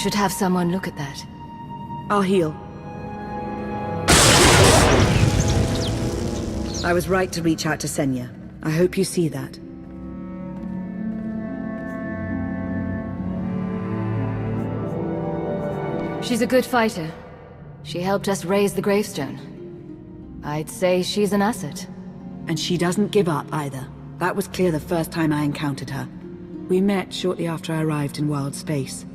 should have someone look at that. I'll heal. I was right to reach out to Senya. I hope you see that. She's a good fighter. She helped us raise the gravestone. I'd say she's an asset. And she doesn't give up either. That was clear the first time I encountered her. We met shortly after I arrived in wild space.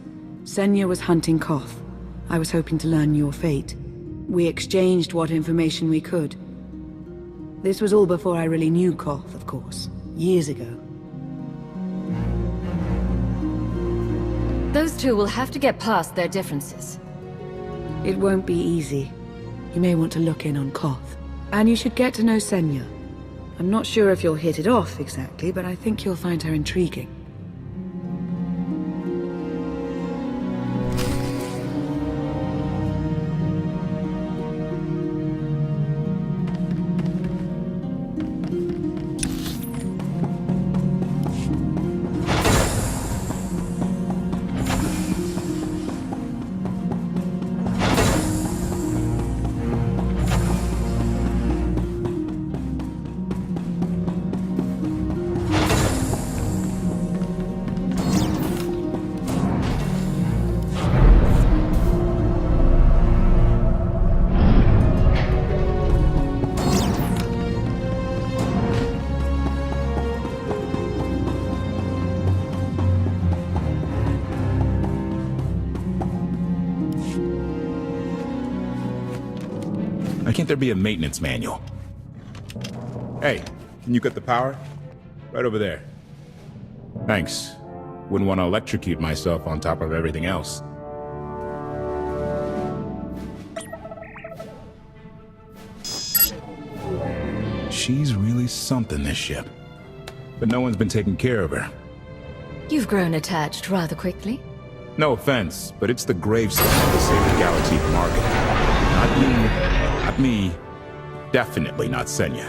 Senya was hunting Koth. I was hoping to learn your fate. We exchanged what information we could. This was all before I really knew Koth, of course. Years ago. Those two will have to get past their differences. It won't be easy. You may want to look in on Koth. And you should get to know Senya. I'm not sure if you'll hit it off exactly, but I think you'll find her intriguing. Why can't there be a maintenance manual? Hey, can you cut the power? Right over there. Thanks. Wouldn't want to electrocute myself on top of everything else. She's really something, this ship. But no one's been taking care of her. You've grown attached rather quickly. No offense, but it's the gravestone to save the galaxy from Argon. Not you. Not me. Definitely not Senya.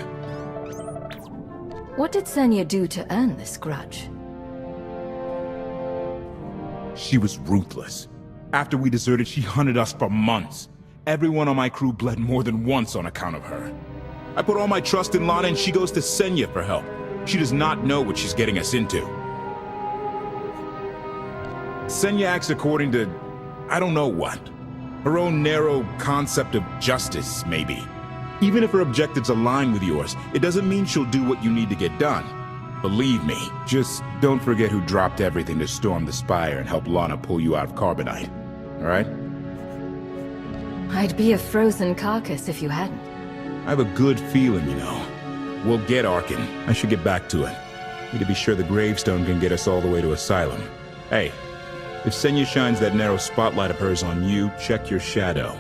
What did Senya do to earn this grudge? She was ruthless. After we deserted, she hunted us for months. Everyone on my crew bled more than once on account of her. I put all my trust in Lana and she goes to Senya for help. She does not know what she's getting us into. Senya acts according to, I don't know what. Her own narrow concept of justice, maybe. Even if her objectives align with yours, it doesn't mean she'll do what you need to get done. Believe me, just don't forget who dropped everything to storm the spire and help Lana pull you out of Carbonite. Alright? I'd be a frozen carcass if you hadn't. I have a good feeling, you know. We'll get Arkin. I should get back to it. Need to be sure the gravestone can get us all the way to Asylum. Hey, if Senya shines that narrow spotlight of hers on you, check your shadow.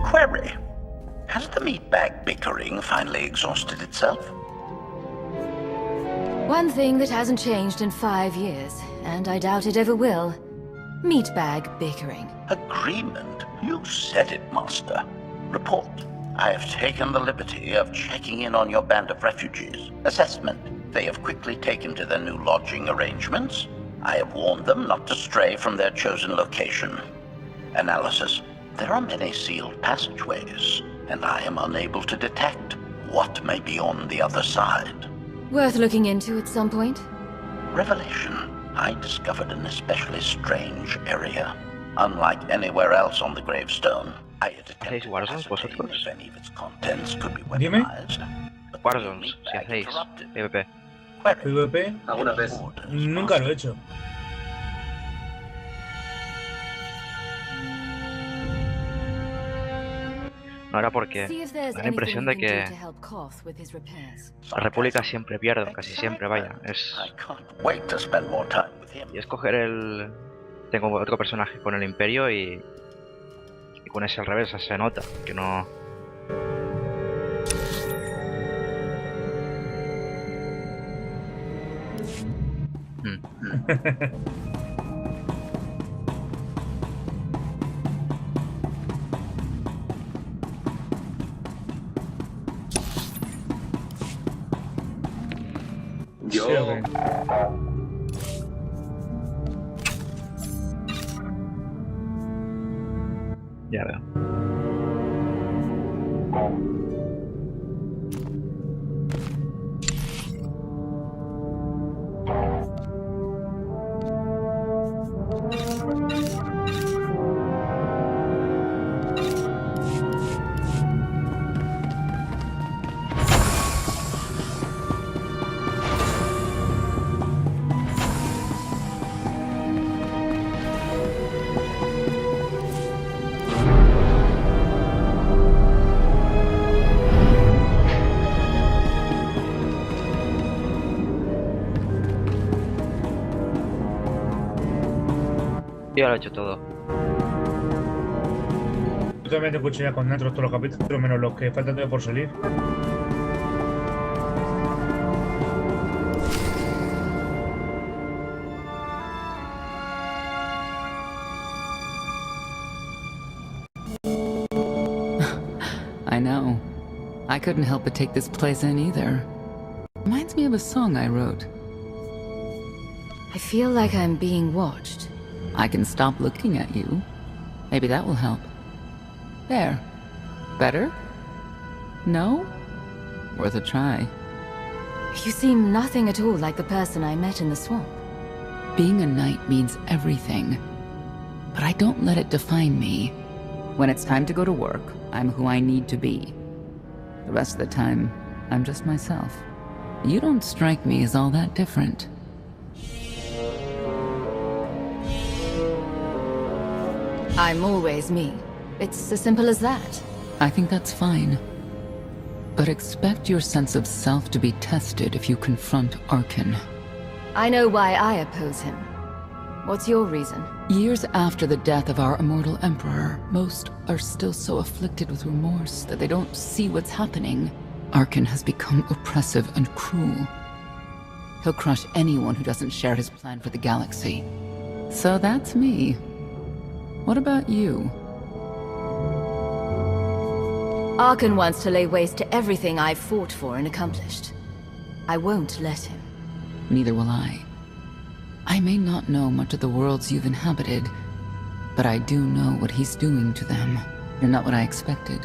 Query. Has the meatbag bickering finally exhausted itself? One thing that hasn't changed in 5 years, and I doubt it ever will. Meatbag bickering. Agreement? You said it, Master. Report. I have taken the liberty of checking in on your band of refugees. Assessment. They have quickly taken to their new lodging arrangements. I have warned them not to stray from their chosen location. Analysis. There are many sealed passageways, and I am unable to detect what may be on the other side. Worth looking into at some point? Revelation. I discovered an especially strange area. Unlike anywhere else on the gravestone, I had attempted to ascertain if any of its contents could be Dime. weaponized. But Warzone, si meatbag hacéis interrupted. PvP. Query. PvP, Alguna vez. Orders, nunca lo he Master. hecho. No era porque See if there's me da la impresión anything de we can do que to help Koth with his repairs. la República siempre pierde, o casi siempre, vaya. I can't wait to spend more time with him. Y escoger el... Tengo otro personaje con el Imperio y con ese al revés, se nota que no... Sí, ok. Ya veo. Yo lo he hecho todo. Yo también te escuché ya con Natros todos los capítulos, menos los que faltan todavía por salir. I know. I couldn't help but take this place in either. Reminds me of a song I wrote. I feel like I'm being watched. I can stop looking at you. Maybe that will help. There. Better? No? Worth a try. You seem nothing at all like the person I met in the swamp. Being a knight means everything. But I don't let it define me. When it's time to go to work, I'm who I need to be. The rest of the time, I'm just myself. You don't strike me as all that different. I'm always me. It's as simple as that. I think that's fine. But expect your sense of self to be tested if you confront Arkin. I know why I oppose him. What's your reason? Years after the death of our immortal emperor, most are still so afflicted with remorse that they don't see what's happening. Arkin has become oppressive and cruel. He'll crush anyone who doesn't share his plan for the galaxy. So that's me. What about you? Arkin wants to lay waste to everything I've fought for and accomplished. I won't let him. Neither will I. I may not know much of the worlds you've inhabited, but I do know what he's doing to them. You're not what I expected.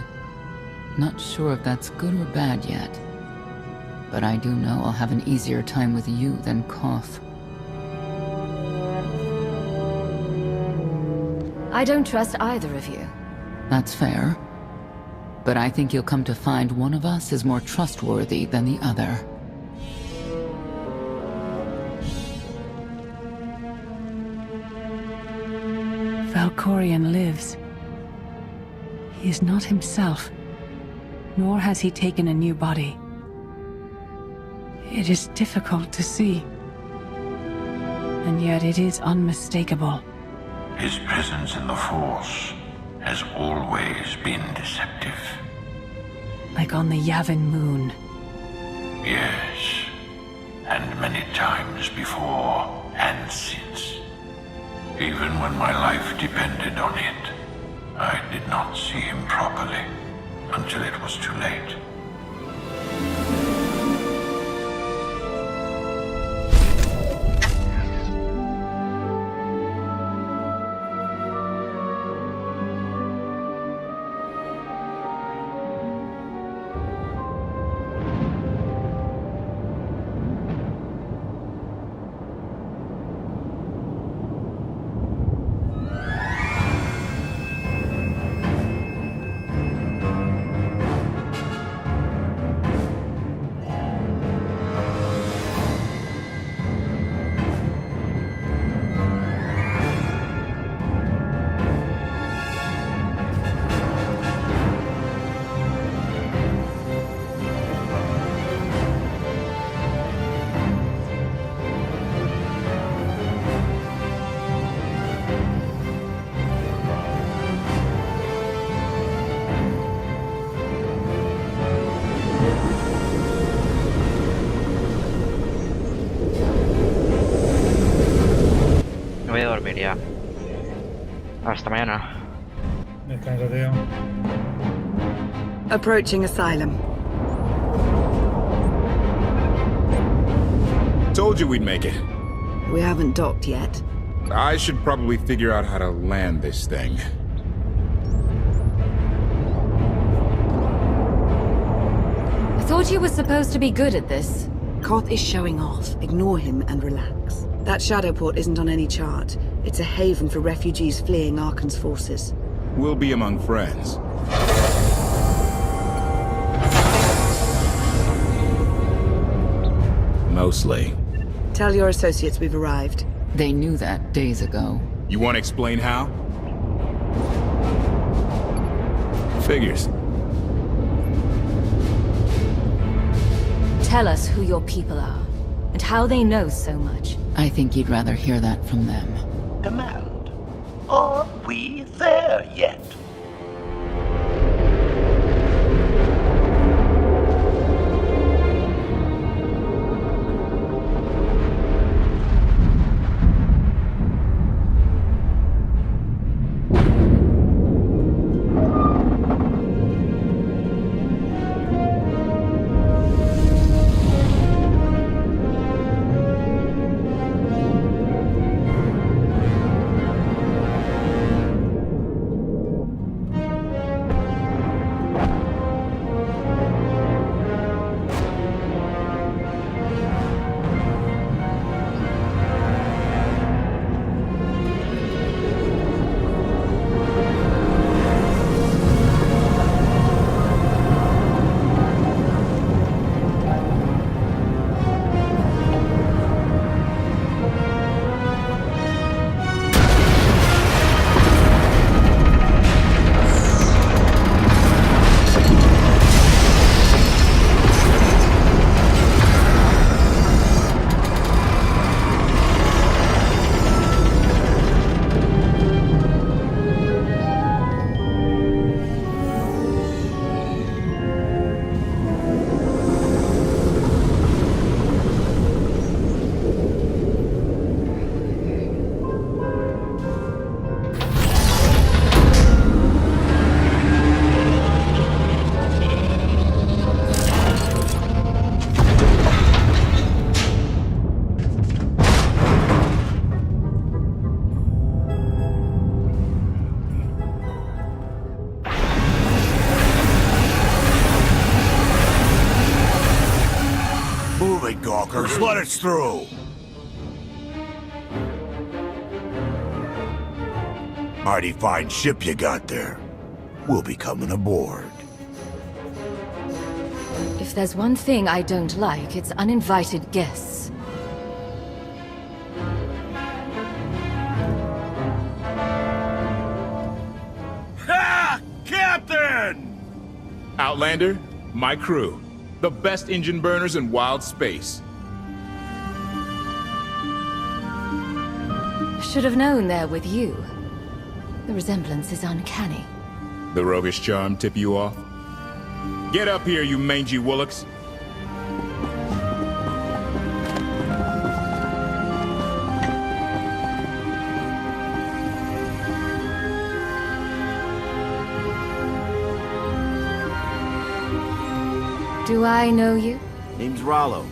Not sure if that's good or bad yet. But I do know I'll have an easier time with you than Koth. I don't trust either of you. That's fair. But I think you'll come to find one of us is more trustworthy than the other. Valkorion lives. He is not himself, nor has he taken a new body. It is difficult to see, and yet it is unmistakable. His presence in the Force has always been deceptive. Like on the Yavin moon. Yes, and many times before and since. Even when my life depended on it, I did not see him properly until it was too late. iría. Hasta mañana. Descansa, tío. Approaching asylum. Told you we'd make it. We haven't docked yet. I should probably figure out how to land this thing. I thought you were supposed to be good at this. Koth is showing off. Ignore him and relax. That Shadowport isn't on any chart. It's a haven for refugees fleeing Arkan's forces. We'll be among friends. Mostly. Tell your associates we've arrived. They knew that days ago. You want to explain how? Figures. Tell us who your people are, and how they know so much. I think you'd rather hear that from them. Command. Are we there yet? Gawkers, let us through! Mighty fine ship you got there. We'll be coming aboard. If there's one thing I don't like, it's uninvited guests. Ha! Captain! Outlander, my crew. The best engine burners in wild space. Should have known they're with you. The resemblance is uncanny. The roguish charm tip you off? Get up here, you mangy woolocks. Do I know you? Name's Rollo.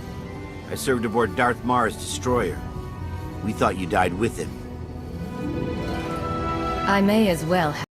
I served aboard Darth Marr's destroyer. We thought you died with him. I may as well have